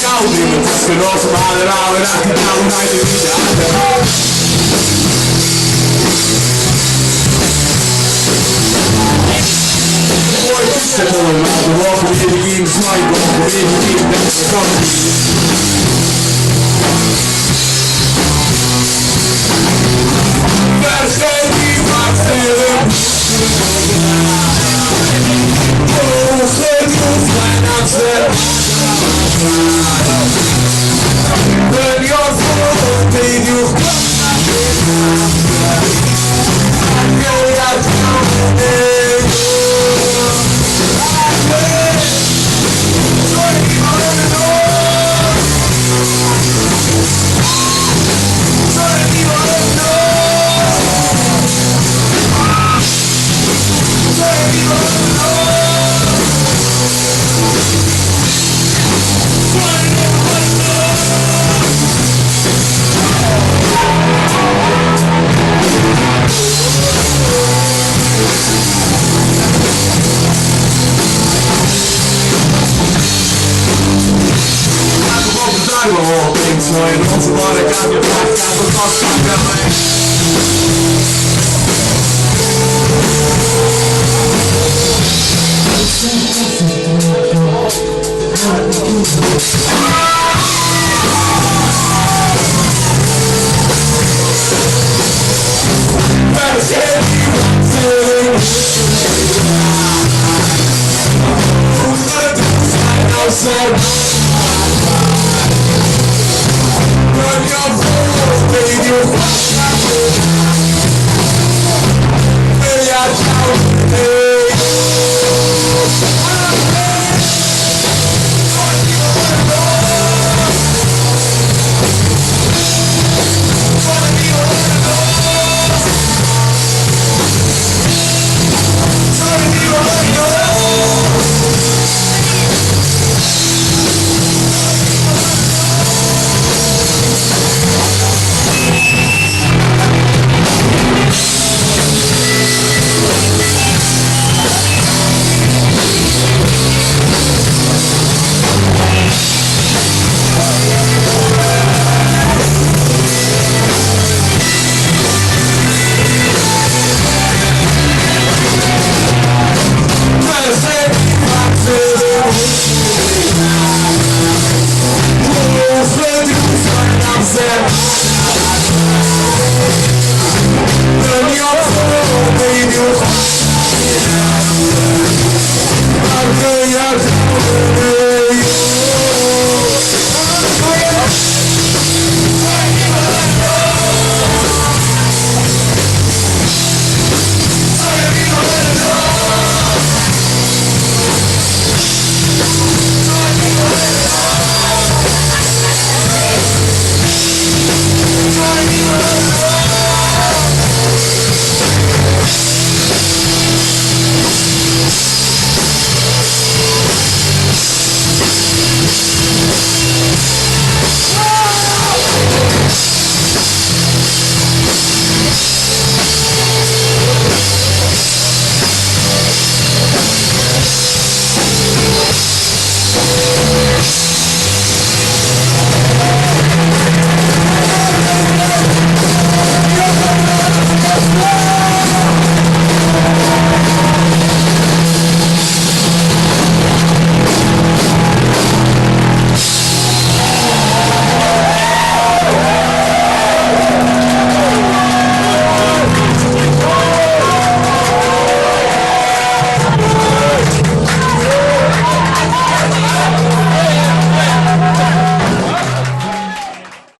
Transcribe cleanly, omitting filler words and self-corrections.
koud in mijn tussen los, maar de ramen uit de naam uit de wielen. Zet allemaal de walken weer de game sniper, weer de game dat is kan vergeet niet wat stillen. Oh, geef ons mijn aanzet. Ben je voor die joh. All things so I know what I got your back, got the fuck I'm